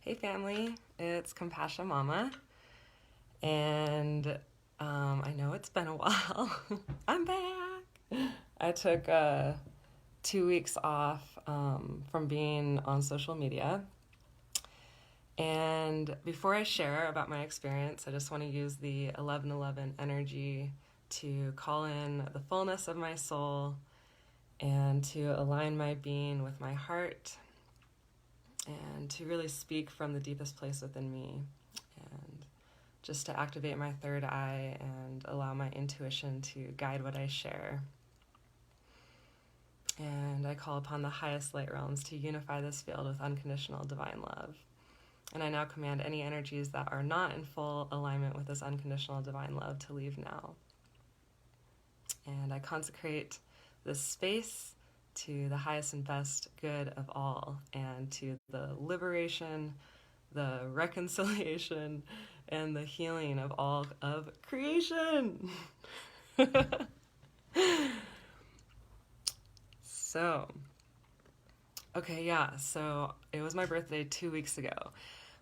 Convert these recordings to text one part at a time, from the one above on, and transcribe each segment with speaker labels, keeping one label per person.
Speaker 1: Hey family, it's Compasha Mama, and I know it's been a while. I'm back. I took 2 weeks off from being on social media, and before I share about my experience, I just want to use the 1111 energy to call in the fullness of my soul and to align my being with my heart and to really speak from the deepest place within me, and just to activate my third eye and allow my intuition to guide what I share. And I call upon the highest light realms to unify this field with unconditional divine love. And I now command any energies that are not in full alignment with this unconditional divine love to leave now. And I consecrate this space to the highest and best good of all, and to the liberation, the reconciliation, and the healing of all of creation. So, so it was my birthday 2 weeks ago.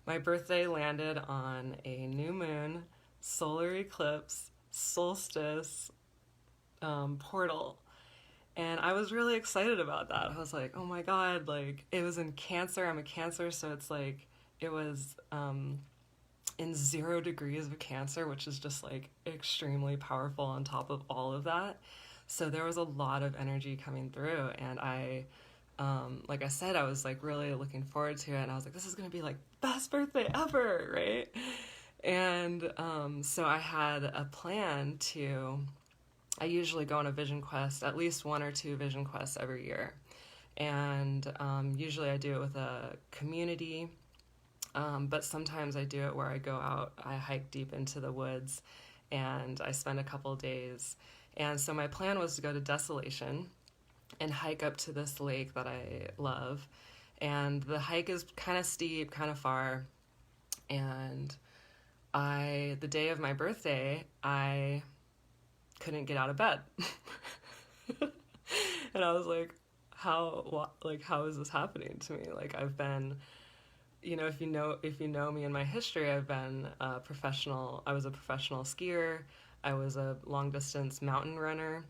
Speaker 1: My birthday landed on a new moon, solar eclipse, solstice, portal. And I was really excited about that. I was like, oh my God, like it was in Cancer. I'm a Cancer, so it's like it was in 0 degrees of Cancer, which is just like extremely powerful on top of all of that. So there was a lot of energy coming through, and like I said, I was like really looking forward to it, and I was like, this is gonna be like best birthday ever, right? And so I had a plan to. I usually go on a vision quest, at least 1 or 2 vision quests every year. And usually I do it with a community, but sometimes I do it where I go out, I hike deep into the woods, and I spend a couple of days. And so my plan was to go to Desolation and hike up to this lake that I love. And the hike is kind of steep, kind of far. And the day of my birthday, I couldn't get out of bed. And I was like, how is this happening to me? Like, I've been, if you know me and my history, I was a professional skier. I was a long distance mountain runner.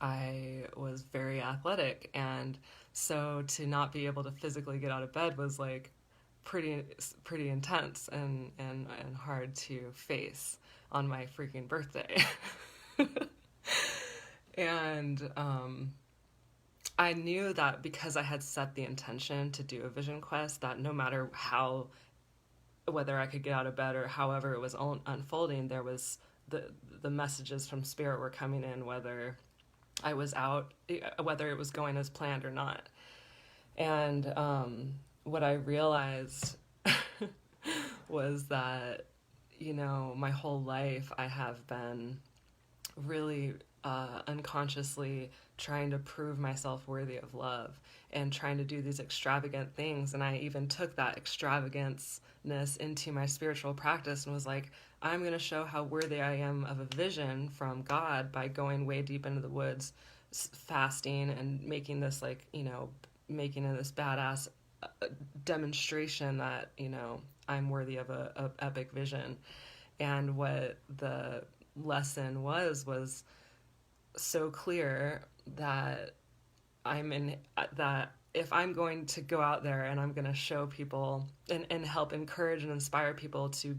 Speaker 1: I was very athletic, and so to not be able to physically get out of bed was like pretty intense and hard to face on my freaking birthday. And I knew that because I had set the intention to do a vision quest, that no matter whether I could get out of bed or however it was unfolding, there was the messages from spirit were coming in, whether I was out, whether it was going as planned or not. And what I realized was that, my whole life I have been really unconsciously trying to prove myself worthy of love and trying to do these extravagant things. And I even took that extravagance into my spiritual practice and was like, I'm going to show how worthy I am of a vision from God by going way deep into the woods, fasting, and making this making this badass demonstration that, I'm worthy of a epic vision. And what the lesson was so clear that that if I'm going to go out there and I'm going to show people and help encourage and inspire people to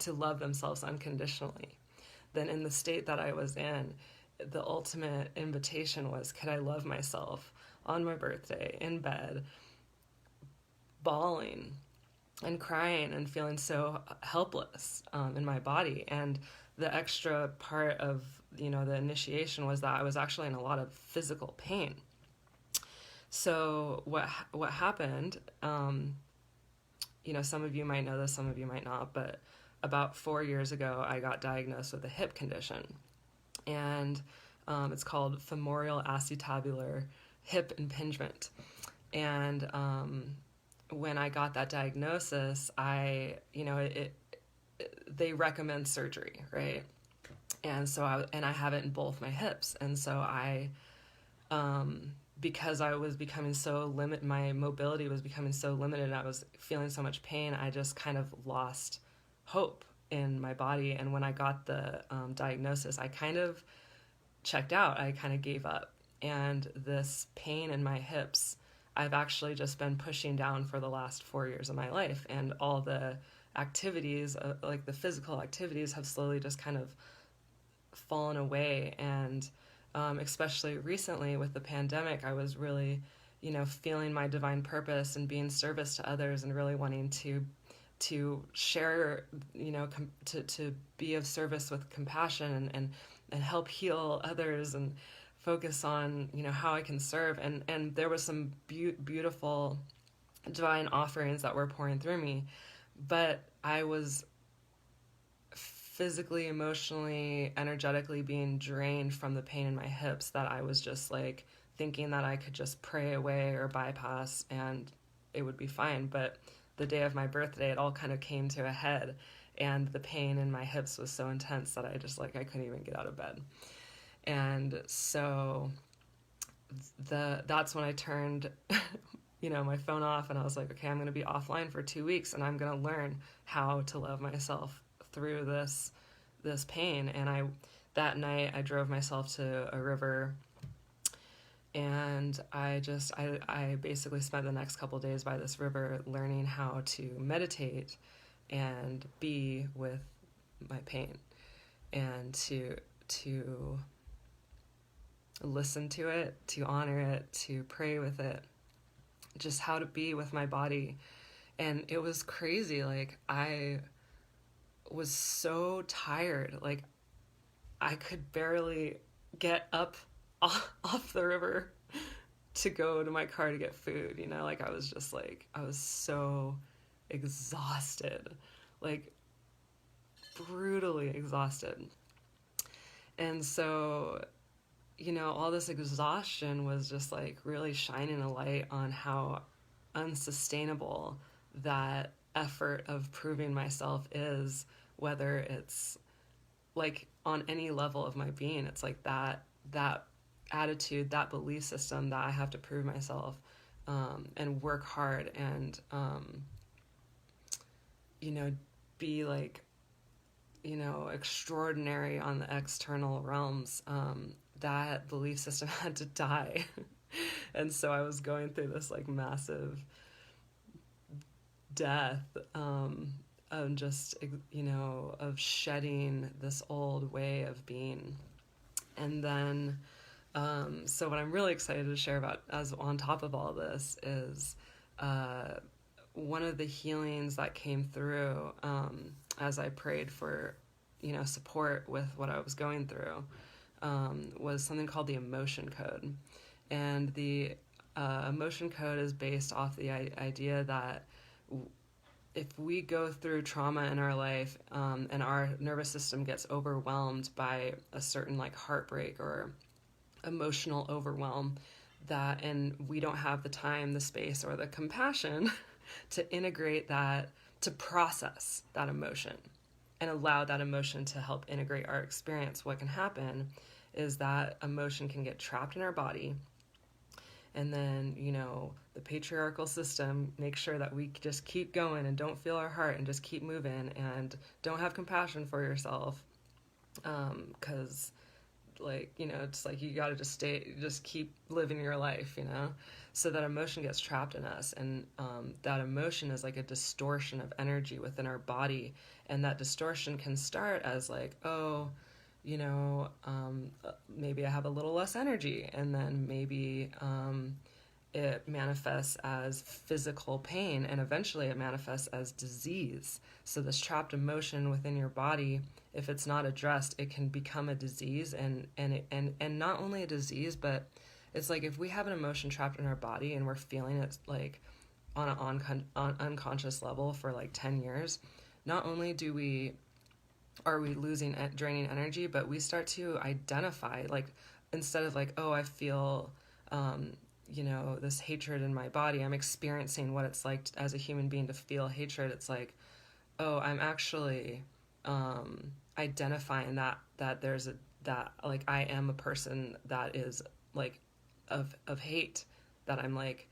Speaker 1: love themselves unconditionally, then in the state that I was in, the ultimate invitation was, could I love myself on my birthday in bed, bawling and crying and feeling so helpless in my body. And the extra part of the initiation was that I was actually in a lot of physical pain. So what happened, some of you might know this, some of you might not, but about 4 years ago I got diagnosed with a hip condition, and it's called femoral acetabular hip impingement. And when I got that diagnosis, they recommend surgery, right? And so I have it in both my hips. And so I because I was becoming so my mobility was becoming so limited, and I was feeling so much pain, I just kind of lost hope in my body. And when I got the diagnosis, I kind of checked out. I kind of gave up. And this pain in my hips, I've actually just been pushing down for the last 4 years of my life. And all the activities, like the physical activities, have slowly just kind of fallen away. And especially recently with the pandemic, I was really, feeling my divine purpose and being service to others, and really wanting to share, to be of service with compassion, and help heal others, and focus on, how I can serve. And there was some beautiful divine offerings that were pouring through me, but I was physically, emotionally, energetically being drained from the pain in my hips, that I was just like thinking that I could just pray away or bypass and it would be fine. But the day of my birthday, it all kind of came to a head, and the pain in my hips was so intense that I just like, I couldn't even get out of bed. And so that's when I turned my phone off, and I was like, okay, I'm going to be offline for 2 weeks, and I'm going to learn how to love myself through this pain. And that night I drove myself to a river, and I basically spent the next couple days by this river learning how to meditate and be with my pain, and to listen to it, to honor it, to pray with it, just how to be with my body. And it was crazy. Like, I was so tired. Like, I could barely get up off the river to go to my car to get food, like I was just like, I was so exhausted, like brutally exhausted. And so, all this exhaustion was just like really shining a light on how unsustainable that effort of proving myself is, whether it's like on any level of my being. It's like that attitude, that belief system that I have to prove myself, and work hard, and be like, extraordinary on the external realms. That belief system had to die. And so I was going through this like massive death, of just, of shedding this old way of being. And then, so what I'm really excited to share about, as on top of all this, is one of the healings that came through, as I prayed for, support with what I was going through, was something called the emotion code. And the emotion code is based off the idea that if we go through trauma in our life, and our nervous system gets overwhelmed by a certain like heartbreak or emotional overwhelm, and we don't have the time, the space, or the compassion to integrate that, to process that emotion and allow that emotion to help integrate our experience, what can happen is that emotion can get trapped in our body. And then, the patriarchal system makes sure that we just keep going and don't feel our heart and just keep moving and don't have compassion for yourself. Because, it's like you got to just keep living your life, So that emotion gets trapped in us. And that emotion is like a distortion of energy within our body. And that distortion can start as like, oh, maybe I have a little less energy, and then maybe it manifests as physical pain, and eventually it manifests as disease. So this trapped emotion within your body, if it's not addressed, it can become a disease, and not only a disease, but it's like if we have an emotion trapped in our body and we're feeling it like on an unconscious level for like 10 years, not only are we losing, draining energy, but we start to identify, like, instead of like, oh, I feel, this hatred in my body, I'm experiencing what it's like as a human being to feel hatred. It's like, oh, I'm actually identifying that there's that like I am a person that is like of hate that I'm like,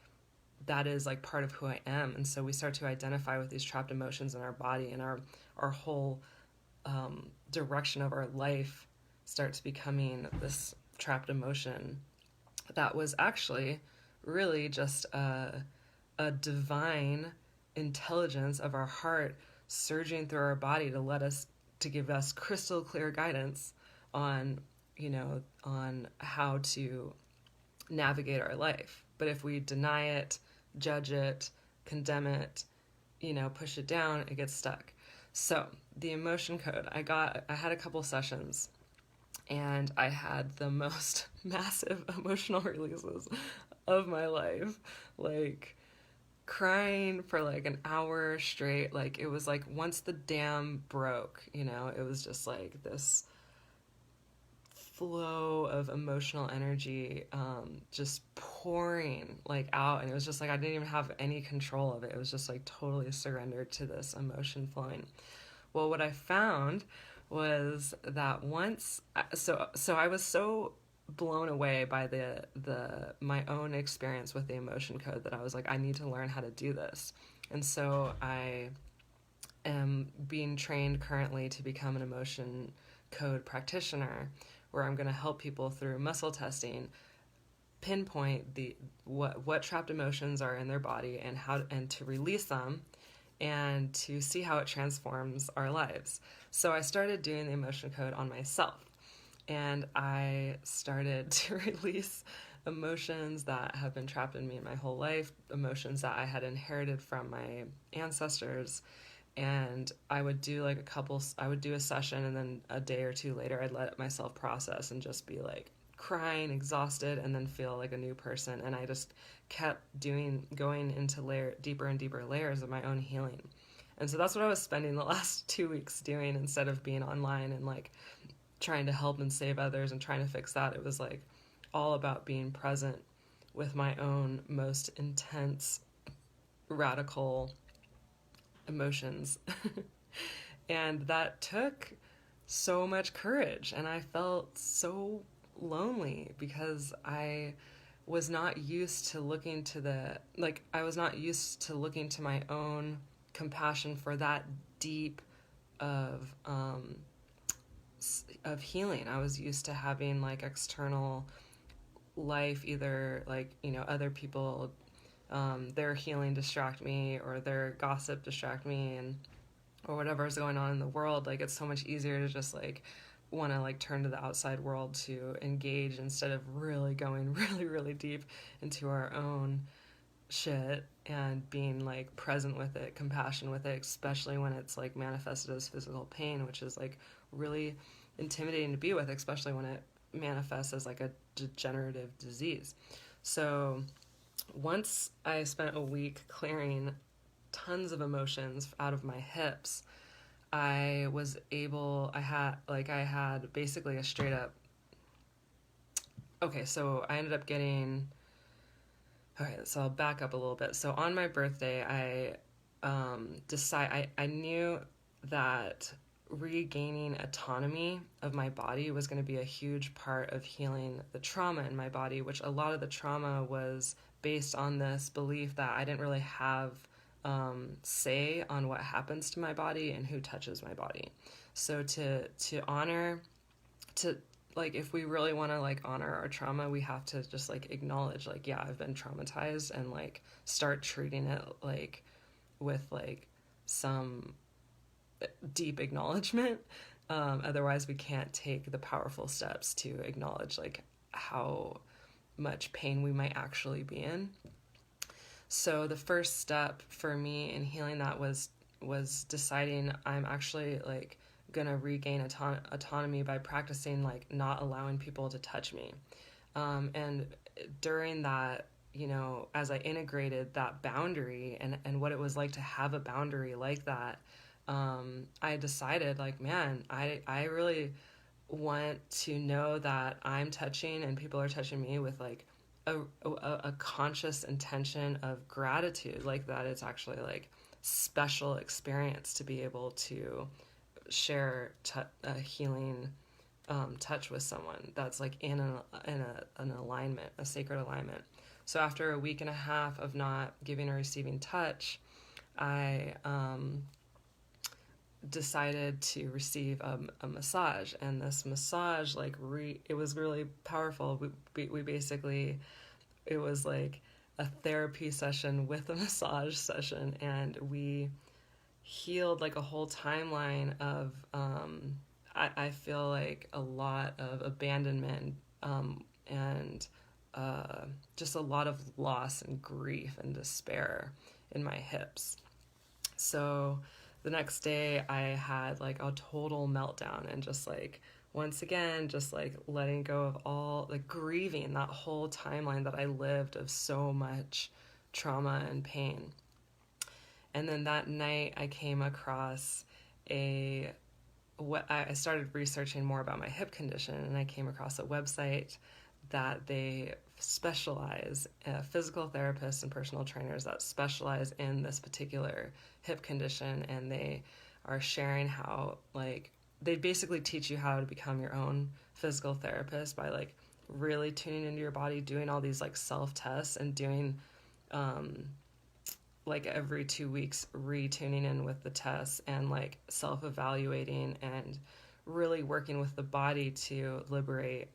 Speaker 1: that is like part of who I am. And so we start to identify with these trapped emotions in our body, and our whole direction of our life starts becoming this trapped emotion that was actually really just a divine intelligence of our heart surging through our body to give us crystal clear guidance on, on how to navigate our life. But if we deny it, judge it, condemn it, push it down, it gets stuck. So the emotion code, I had a couple sessions, and I had the most massive emotional releases of my life. Like, crying for like an hour straight. Like, it was like once the dam broke, it was just like this flow of emotional energy, just pouring like out. And it was just like I didn't even have any control of it. It was just like totally surrendered to this emotion flowing. Well, what I found was that so I was so blown away by the my own experience with the emotion code that I was like, I need to learn how to do this. And so I am being trained currently to become an emotion code practitioner, where I'm going to help people through muscle testing pinpoint the what trapped emotions are in their body, and to release them, and to see how it transforms our lives. So I started doing the emotion code on myself, and I started to release emotions that have been trapped in me my whole life, emotions that I had inherited from my ancestors. And I would do I would do a session, and then a day or two later I'd let myself process and just be like crying, exhausted, and then feel like a new person. And I just kept going into deeper and deeper layers of my own healing. And so that's what I was spending the last 2 weeks doing, instead of being online and like trying to help and save others and trying to fix that. It was like all about being present with my own most intense, radical emotions. And that took so much courage, and I felt so lonely because I was not used to looking to I was not used to looking to my own compassion for that deep of healing. I was used to having like external life, either like, other people, their healing distract me, or their gossip distract me, and or whatever is going on in the world. Like, it's so much easier to just like want to like turn to the outside world to engage, instead of really going really, really deep into our own shit and being like present with it, compassion with it, especially when it's like manifested as physical pain, which is like really intimidating to be with, especially when it manifests as like a degenerative disease. So once I spent a week clearing tons of emotions out of my hips, I had basically a straight up, okay, so I ended up getting, okay, so I'll back up a little bit. So on my birthday, I knew that regaining autonomy of my body was going to be a huge part of healing the trauma in my body, which a lot of the trauma was based on this belief that I didn't really have say on what happens to my body and who touches my body. So to honor, to like, if we really want to like honor our trauma, we have to just like acknowledge like, yeah, I've been traumatized, and like start treating it like with like some deep acknowledgement. Otherwise we can't take the powerful steps to acknowledge like how much pain we might actually be in. So the first step for me in healing that was deciding I'm actually like gonna regain autonomy by practicing like not allowing people to touch me. And during that, as I integrated that boundary, and what it was like to have a boundary like that, I decided like, man, I really want to know that I'm touching and people are touching me with like a conscious intention of gratitude, like that it's actually like special experience to be able to share a healing touch with someone that's like an alignment, a sacred alignment. So after a week and a half of not giving or receiving touch, I decided to receive a massage. And this massage, like, it was really powerful. We basically, it was like a therapy session with a massage session, and we healed like a whole timeline of, I feel like a lot of abandonment, and just a lot of loss and grief and despair in my hips. So the next day I had like a total meltdown, and just like, once again, just like letting go of all, like, grieving that whole timeline that I lived of so much trauma and pain. And then that night I came across a what I started researching more about my hip condition, and I came across a website that they specialize, physical therapists and personal trainers that specialize in this particular hip condition, and they are sharing how, like, they basically teach you how to become your own physical therapist by like really tuning into your body, doing all these like self tests, and doing like every 2 weeks retuning in with the tests, and like self evaluating, and really working with the body to liberate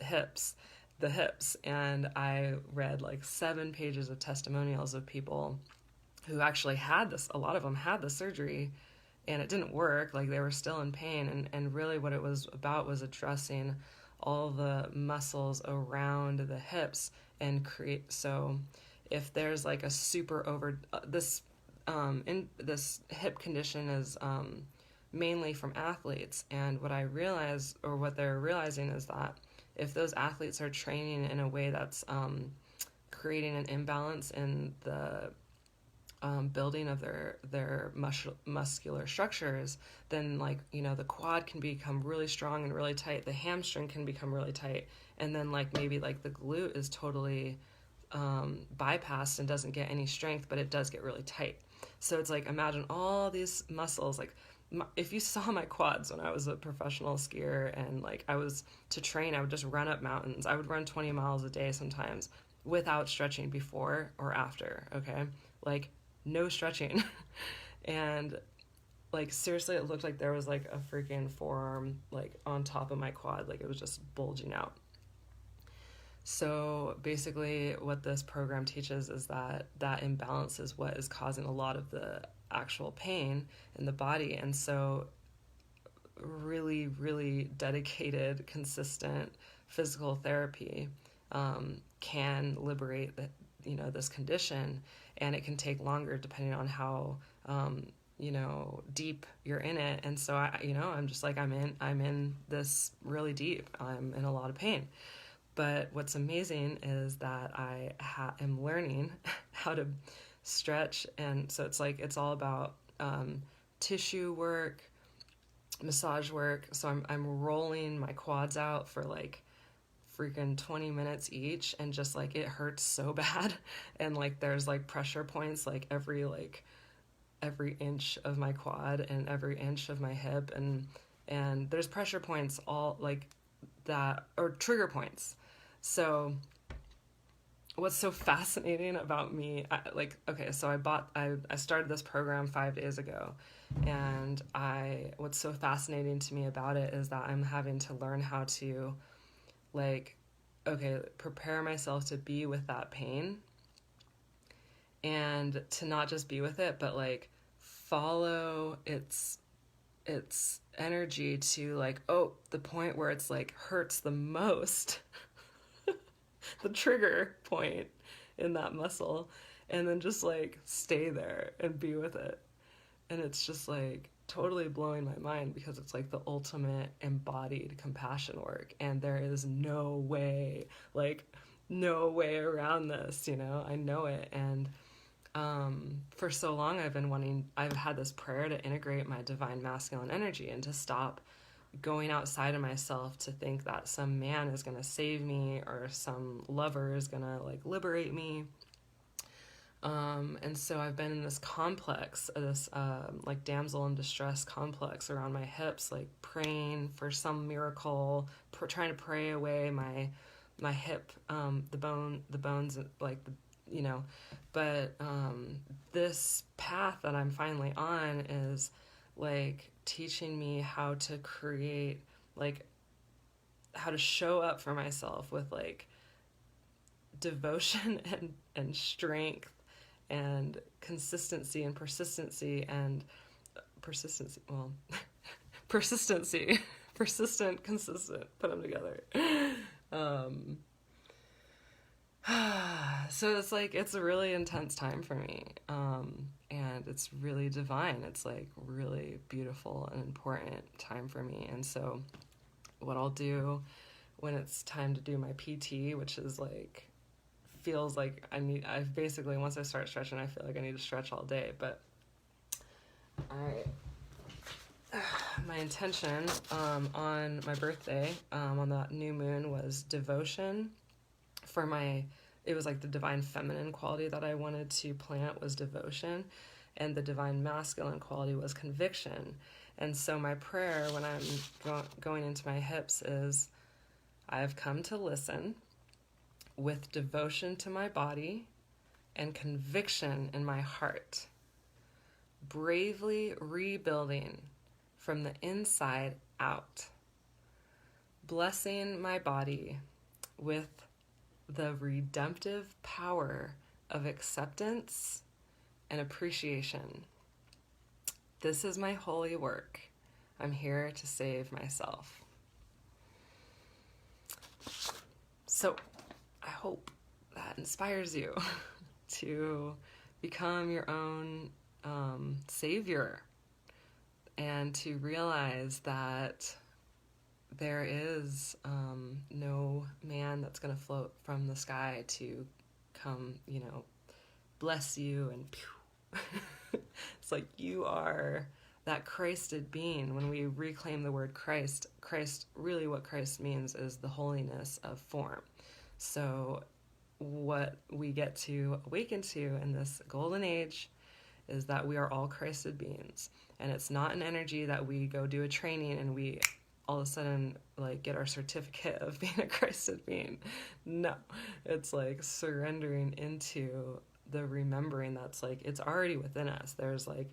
Speaker 1: hips the hips. And I read like 7 pages of testimonials of people who actually had this. A lot of them had the surgery and it didn't work, like they were still in pain, and really what it was about was addressing all the muscles around the hips and create. So if there's like a super over this hip condition is mainly from athletes, and what I realized, or what they're realizing, is that if those athletes are training in a way that's creating an imbalance in the building of their muscular structures, then, like, you know, the quad can become really strong and really tight, the hamstring can become really tight, and then like maybe like the glute is totally bypassed and doesn't get any strength, but it does get really tight. So it's like, imagine all these muscles, like, if you saw my quads when I was a professional skier, and like I was to train, I would just run up mountains. I would run 20 miles a day sometimes without stretching before or after, okay? Like, no stretching. And like, seriously, it looked like there was like a freaking forearm like on top of my quad, like it was just bulging out. So basically what this program teaches is that that imbalance is what is causing a lot of the actual pain in the body. And so really, really dedicated, consistent physical therapy can liberate this condition, and it can take longer depending on how deep you're in it. And so I'm just like, I'm in this really deep. I'm in a lot of pain. But what's amazing is that I am learning how to stretch, and so it's like, it's all about tissue work, massage work. So I'm rolling my quads out for like freaking 20 minutes each, and just like, it hurts so bad, and like there's like pressure points like every inch of my quad and every inch of my hip, and there's pressure points all like that, or trigger points. So what's so fascinating about me, so I started this program 5 days ago, and what's so fascinating to me about it is that I'm having to learn how to, like, prepare myself to be with that pain, and to not just be with it, but like follow its energy to, like, the point where it's like hurts the most, the trigger point in that muscle, and then just like stay there and be with it. And it's just like totally blowing my mind, because it's like the ultimate embodied compassion work, and there is no way around this, I know it. And for so long I've had this prayer to integrate my divine masculine energy, and to stop going outside of myself to think that some man is going to save me, or some lover is going to like liberate me. And so I've been in this complex, this like damsel in distress complex around my hips, like praying for some miracle, trying to pray away my hip, the bones, like the, you know. But this path that I'm finally on is like teaching me how to create, like how to show up for myself with like devotion and strength and consistency and persistency, well, persistency, persistent, consistent, put them together. um so it's like it's a really intense time for me, and it's really divine. It's like really beautiful and important time for me. And so what I'll do when it's time to do my PT, which is like feels like I basically, once I start stretching, I feel like I need to stretch all day. But my intention on my birthday, on that new moon, was devotion. It was like the divine feminine quality that I wanted to plant was devotion, and the divine masculine quality was conviction. And so my prayer when I'm going into my hips is, I have come to listen with devotion to my body and conviction in my heart, bravely rebuilding from the inside out, blessing my body with the redemptive power of acceptance and appreciation. This is my holy work. I'm here to save myself. So I hope that inspires you to become your own savior, and to realize that there is no man that's going to float from the sky to come, bless you and pew. It's like you are that Christed being. When we reclaim the word Christ, really what Christ means is the holiness of form. So what we get to awaken to in this golden age is that we are all Christed beings. And it's not an energy that we go do a training and we all of a sudden like get our certificate of being a Christed being. No, it's like surrendering into the remembering that's like it's already within us. There's like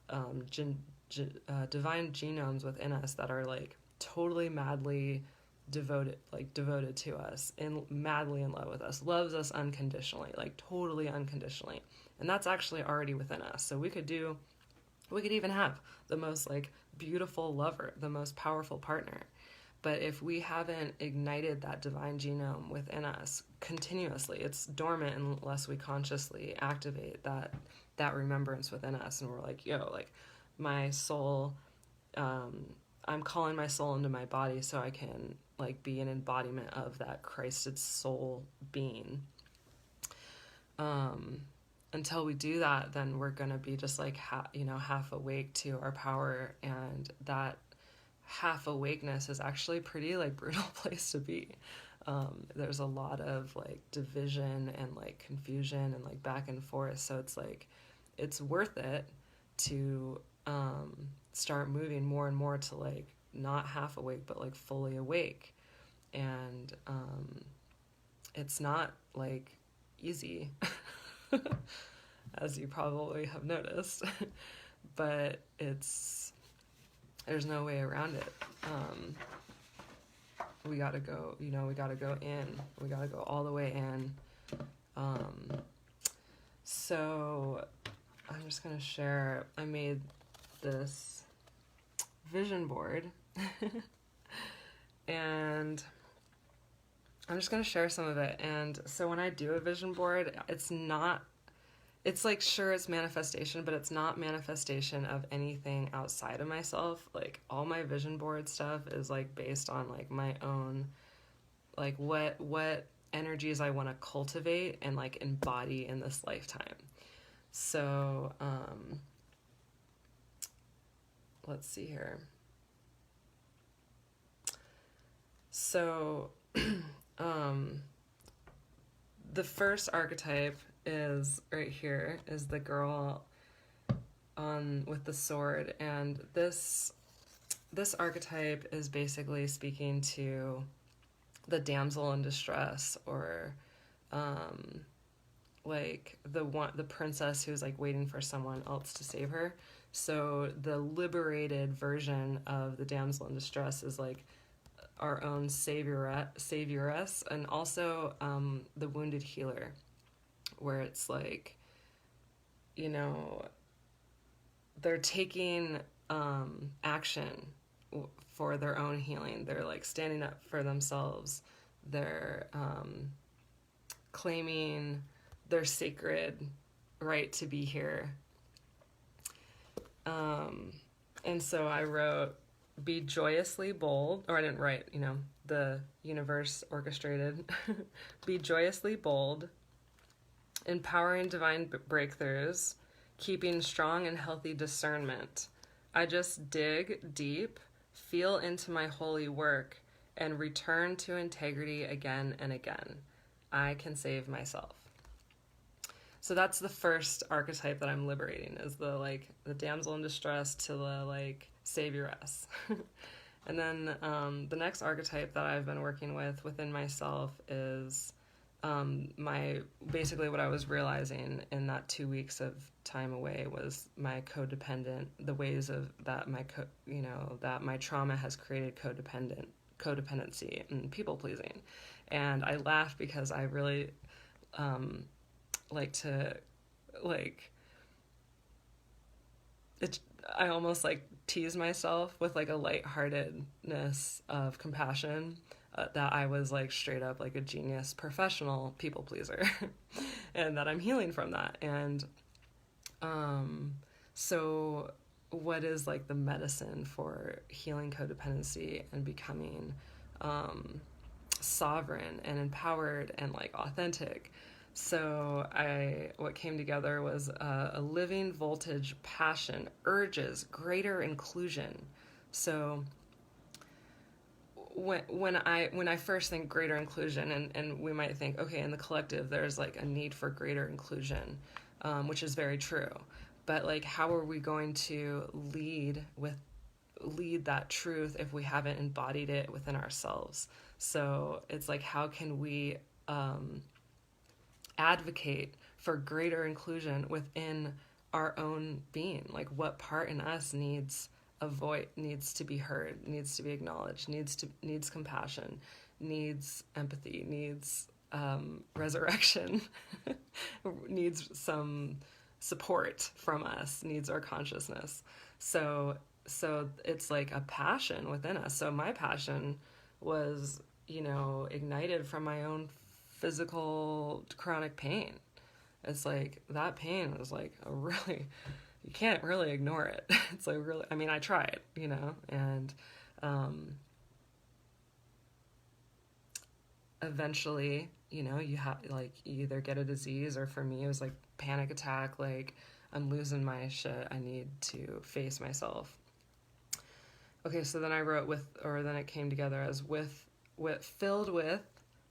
Speaker 1: divine genomes within us that are like totally madly devoted to us and madly in love with us, loves us unconditionally, like totally unconditionally. And that's actually already within us. So we could even have the most like beautiful lover, the most powerful partner. But if we haven't ignited that divine genome within us continuously, it's dormant unless we consciously activate that remembrance within us. And we're like, like my soul, I'm calling my soul into my body so I can like be an embodiment of that Christed soul being. Until we do that, then we're going to be just like, half awake to our power. And that half awakeness is actually pretty like brutal place to be. There's a lot of like division and like confusion and like back and forth. So it's like, it's worth it to start moving more and more to like not half awake, but like fully awake. And it's not like easy, as you probably have noticed, but there's no way around it. We gotta go, we gotta go in, we gotta go all the way in. So I'm just gonna share, I made this vision board and I'm just going to share some of it. And so when I do a vision board, it's like, sure, it's manifestation, but it's not manifestation of anything outside of myself. Like all my vision board stuff is like based on like my own, like what energies I want to cultivate and like embody in this lifetime. So, let's see here. So, the first archetype is right here is the girl on with the sword, and this archetype is basically speaking to the damsel in distress, or um, like the princess who's like waiting for someone else to save her. So the liberated version of the damsel in distress is like our own savioress, and also the wounded healer, where it's like, you know, they're taking action for their own healing. They're like standing up for themselves. They're claiming their sacred right to be here. And so I wrote, be joyously bold, or I didn't write, the universe orchestrated. Be joyously bold, empowering divine breakthroughs, keeping strong and healthy discernment. I just dig deep, feel into my holy work, and return to integrity again and again. I can save myself. So that's the first archetype that I'm liberating, is the damsel in distress to the savioress. And then the next archetype that I've been working with within myself is basically what I was realizing in that 2 weeks of time away was my codependent, the ways of that that my trauma has created codependency and people pleasing. And I laugh because I really like to I almost tease myself with a lightheartedness of compassion, that I was straight up a genius professional people pleaser and that I'm healing from that. And so what is the medicine for healing codependency and becoming sovereign and empowered and authentic? So what came together was a living voltage passion, urges, greater inclusion. So when I first think greater inclusion, and we might think, okay, in the collective there's a need for greater inclusion, which is very true. But how are we going to lead that truth if we haven't embodied it within ourselves? So it's how can we advocate for greater inclusion within our own being? What part in us needs a voice, needs to be heard, needs to be acknowledged, needs compassion, needs empathy, needs resurrection, needs some support from us, needs our consciousness. So it's a passion within us. So my passion was, ignited from my own physical chronic pain. It's that pain was a really, you can't really ignore it. It's really, I mean, I tried, and eventually, you have you either get a disease, or for me it was panic attack, I'm losing my shit, I need to face myself. Okay, so then I wrote then it came together as filled with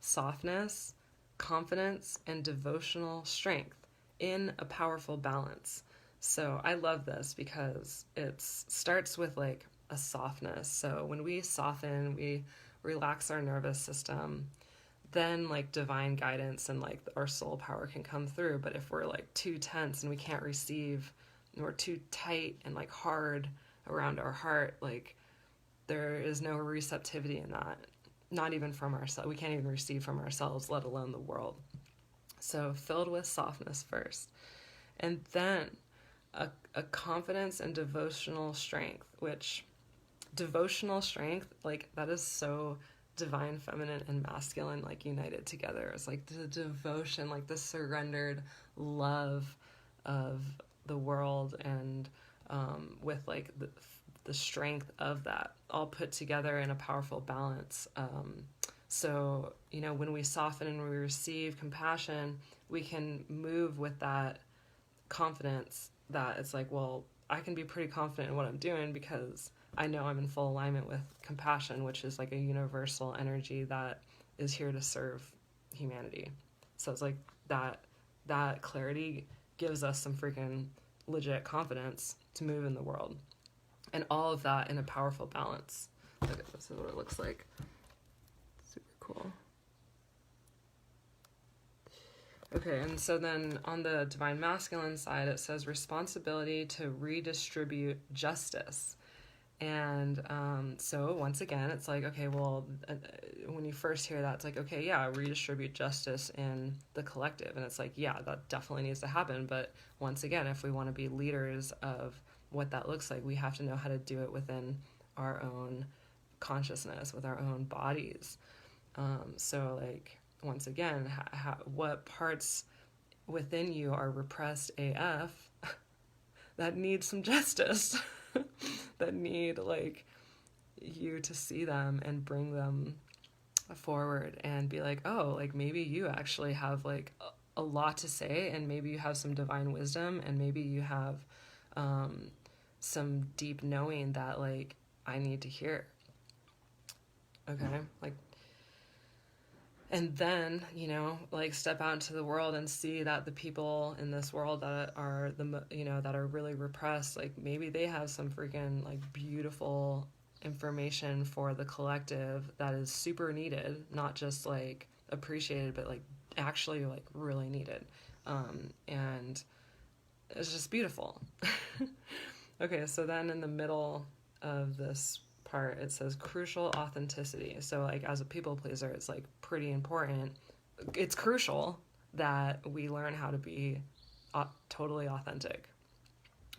Speaker 1: softness, confidence, and devotional strength in a powerful balance. So I love this because it starts with a softness. So when we soften, we relax our nervous system, then divine guidance and our soul power can come through. But if we're too tense and we can't receive, and we're too tight and hard around our heart, there is no receptivity in that. Not even from ourselves. We can't even receive from ourselves, let alone the world. So filled with softness first. And then a confidence and devotional strength, which devotional strength, that is so divine, feminine, and masculine, united together. It's the devotion, the surrendered love of the world, and with the strength of that all put together in a powerful balance. So, when we soften and we receive compassion, we can move with that confidence that it's well, I can be pretty confident in what I'm doing because I know I'm in full alignment with compassion, which is a universal energy that is here to serve humanity. So it's that that clarity gives us some freaking legit confidence to move in the world. And all of that in a powerful balance. Look at this, is what it looks like. Super cool. Okay, and so then on the divine masculine side, it says responsibility to redistribute justice. And so once again, it's like, okay, well, when you first hear that, it's like, okay, yeah, redistribute justice in the collective. And it's like, yeah, that definitely needs to happen. But once again, if we want to be leaders of what that looks like, we have to know how to do it within our own consciousness, with our own bodies. So like, once again, what parts within you are repressed AF that need some justice? That need like you to see them and bring them forward and be like, oh, like maybe you actually have like a lot to say, and maybe you have some divine wisdom, and maybe you have some deep knowing that like I need to hear. Okay, like, and then, you know, like step out into the world and see that the people in this world that are that are really repressed, like maybe they have some freaking like beautiful information for the collective that is super needed, not just like appreciated, but like actually like really needed. And it's just beautiful. Okay, so then in the middle of this part, it says crucial authenticity. So like as a people pleaser, it's like pretty important. It's crucial that we learn how to be totally authentic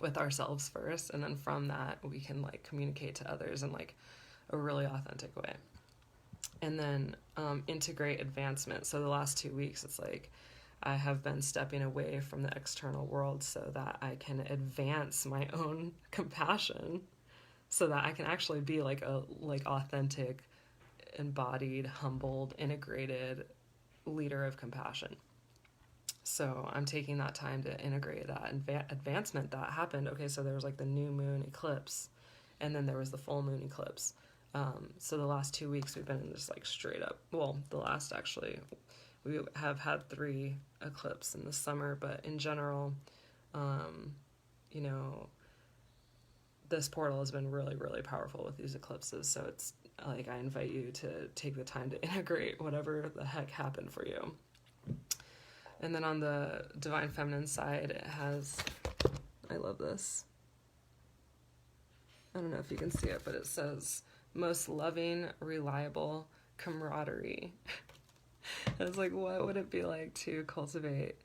Speaker 1: with ourselves first, and then from that we can like communicate to others in like a really authentic way. And then integrate advancement. So the last 2 weeks, it's like I have been stepping away from the external world so that I can advance my own compassion, so that I can actually be like a authentic, embodied, humbled, integrated leader of compassion. So I'm taking that time to integrate that advancement that happened. Okay, so there was like the new moon eclipse, and then there was the full moon eclipse. So the last 2 weeks we've been in just like straight up, well, the last actually, we have had 3 eclipses in the summer, but in general, you know, this portal has been really, really powerful with these eclipses. So it's like I invite you to take the time to integrate whatever the heck happened for you. And then on the divine feminine side, it has, I love this. I don't know if you can see it, but it says most loving, reliable camaraderie. I was like, what would it be like to cultivate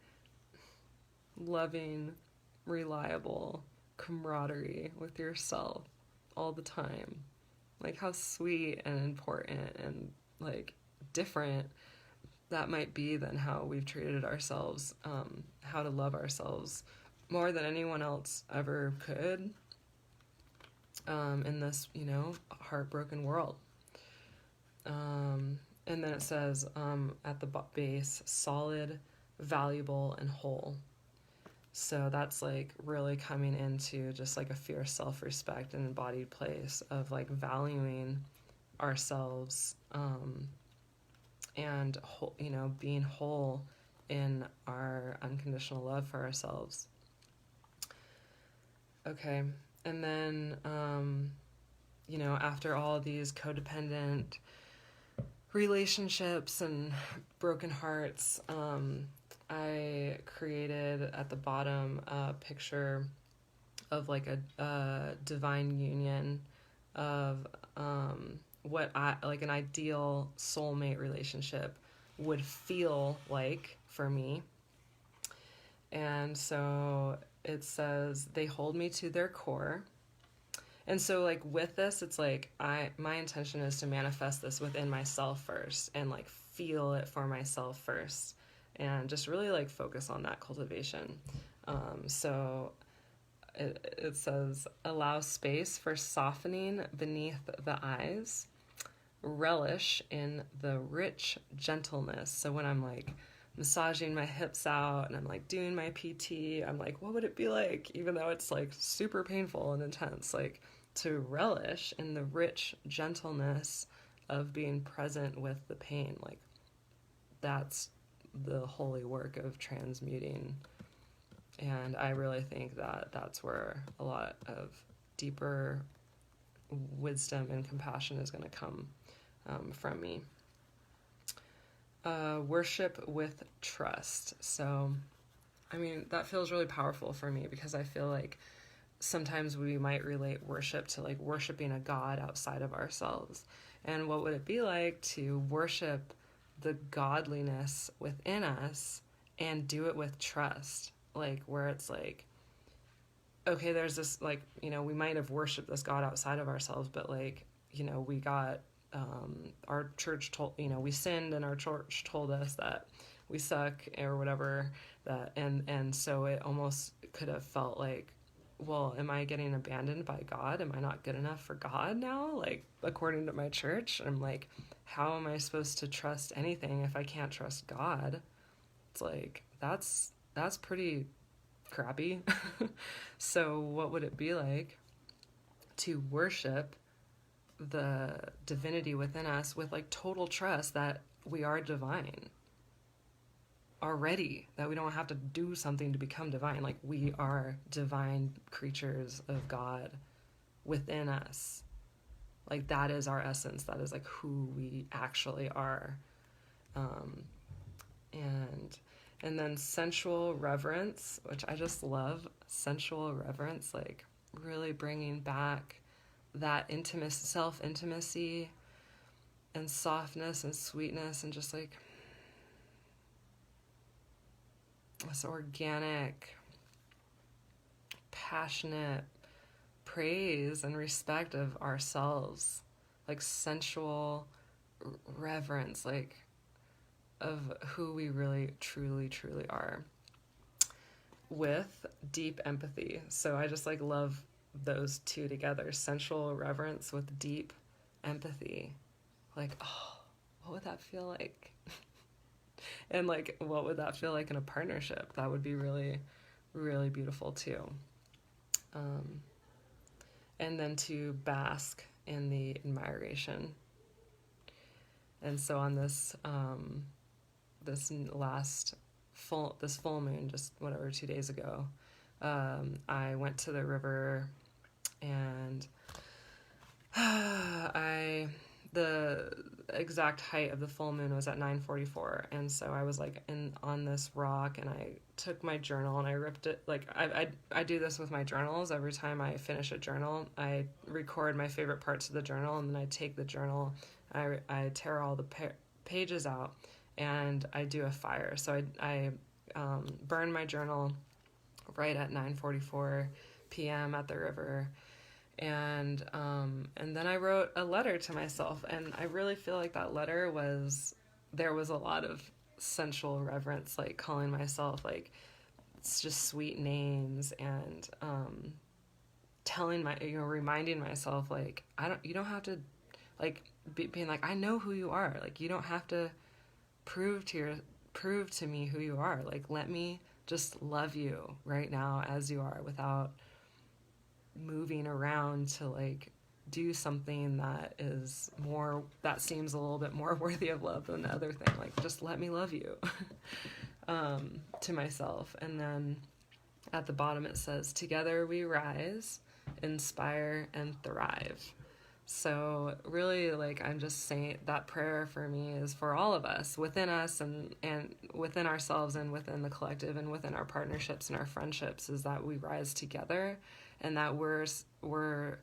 Speaker 1: loving, reliable camaraderie with yourself all the time? Like how sweet and important and like different that might be than how we've treated ourselves, how to love ourselves more than anyone else ever could, in this, you know, heartbroken world. And then it says at the base, solid, valuable, and whole. So that's like really coming into just like a fierce self-respect and embodied place of like valuing ourselves, and you know, being whole in our unconditional love for ourselves. Okay, and then you know, after all these codependent relationships and broken hearts, I created at the bottom a picture of like a divine union of what I like an ideal soulmate relationship would feel like for me. And so it says they hold me to their core. And so like with this, it's like my intention is to manifest this within myself first and like feel it for myself first, and just really like focus on that cultivation. So it says allow space for softening beneath the eyes, relish in the rich gentleness. So when I'm like massaging my hips out and I'm like doing my PT, I'm like, what would it be like, even though it's like super painful and intense, like to relish in the rich gentleness of being present with the pain. Like that's the holy work of transmuting. And I really think that that's where a lot of deeper wisdom and compassion is going to come from me. Worship with trust. So, I mean, that feels really powerful for me because I feel like sometimes we might relate worship to like worshiping a God outside of ourselves. And what would it be like to worship the godliness within us and do it with trust? Like, where it's like, okay, there's this, like, you know, we might have worshiped this God outside of ourselves, but like, you know, we got, our church told, you know, we sinned and our church told us that we suck or whatever, that, and so it almost could have felt like, well, am I getting abandoned by God? Am I not good enough for God now? Like, according to my church, I'm like, how am I supposed to trust anything if I can't trust God? It's like, that's pretty crappy. So what would it be like to worship the divinity within us with like total trust that we are divine already, that we don't have to do something to become divine? Like, we are divine creatures of God within us. Like, that is our essence. That is like who we actually are. And then sensual reverence, which I just love. Sensual reverence, like really bringing back that intimacy, self-intimacy and softness and sweetness, and just like this organic, passionate praise and respect of ourselves, like sensual reverence, like of who we really, truly, truly are, with deep empathy. So I just like love those two together, sensual reverence with deep empathy. Like, oh, what would that feel like? And like, what would that feel like in a partnership? That would be really, really beautiful too. And then to bask in the admiration. And so on this this full moon, just whatever, 2 days ago, I went to the river, and the exact height of the full moon was at 9:44, and so I was like on this rock, and I took my journal and I ripped it. Like, I do this with my journals. Every time I finish a journal, I record my favorite parts of the journal, and then I take the journal, I tear all the pages out, and I do a fire. So I burn my journal right at 9:44 p.m. at the river. And then I wrote a letter to myself, and I really feel like that letter there was a lot of sensual reverence, like calling myself like, it's just sweet names, and reminding myself like, you don't have to, like, being like, I know who you are. Like, you don't have to prove to me who you are. Like, let me just love you right now as you are, without moving around to like do something that seems a little bit more worthy of love than the other thing. Like, just let me love you. To myself. And then at the bottom it says, together we rise, inspire, and thrive. So really, like, I'm just saying that prayer for me is for all of us, within us and within ourselves and within the collective and within our partnerships and our friendships, is that we rise together, and that we're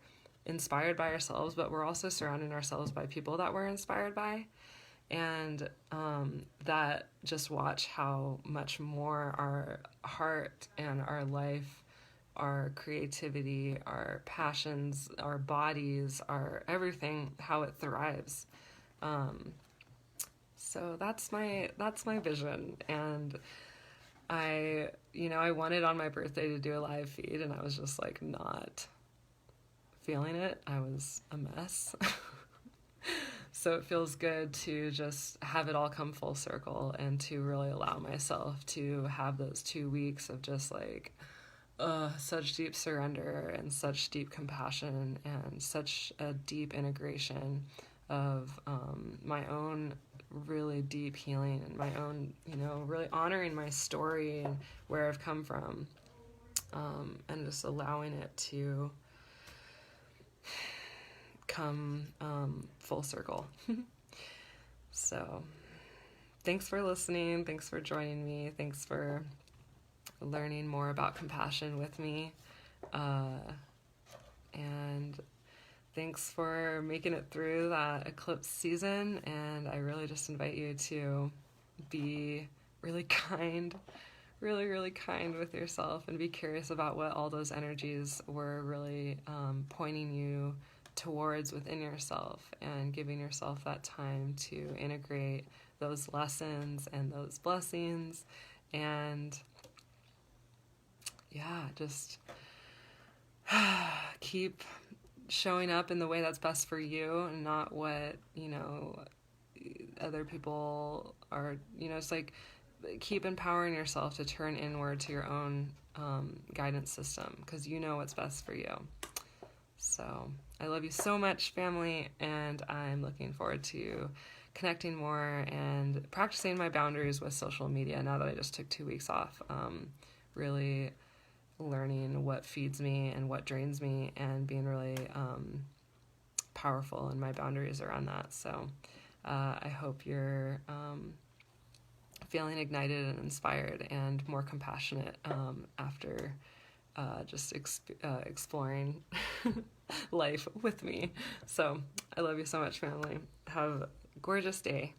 Speaker 1: inspired by ourselves, but we're also surrounding ourselves by people that we're inspired by. And that just watch how much more our heart and our life, our creativity, our passions, our bodies, our everything, how it thrives. So that's my vision. And I wanted on my birthday to do a live feed, and I was just like not feeling it. I was a mess. So it feels good to just have it all come full circle, and to really allow myself to have those 2 weeks of just like, such deep surrender and such deep compassion and such a deep integration of my own really deep healing and my own, really honoring my story and where I've come from, and just allowing it to come full circle. So, thanks for listening. Thanks for joining me. Thanks for learning more about compassion with me. And thanks for making it through that eclipse season. And I really just invite you to be really kind, really, really kind with yourself, and be curious about what all those energies were really pointing you towards within yourself, and giving yourself that time to integrate those lessons and those blessings. And just keep showing up in the way that's best for you, and not what other people are. It's like, keep empowering yourself to turn inward to your own guidance system, because you know what's best for you. So I love you so much, family, and I'm looking forward to connecting more and practicing my boundaries with social media now that I just took 2 weeks off. Really learning what feeds me and what drains me, and being really powerful in my boundaries around that. So I hope you're feeling ignited and inspired and more compassionate after just exploring life with me. So I love you so much, family. Have a gorgeous day.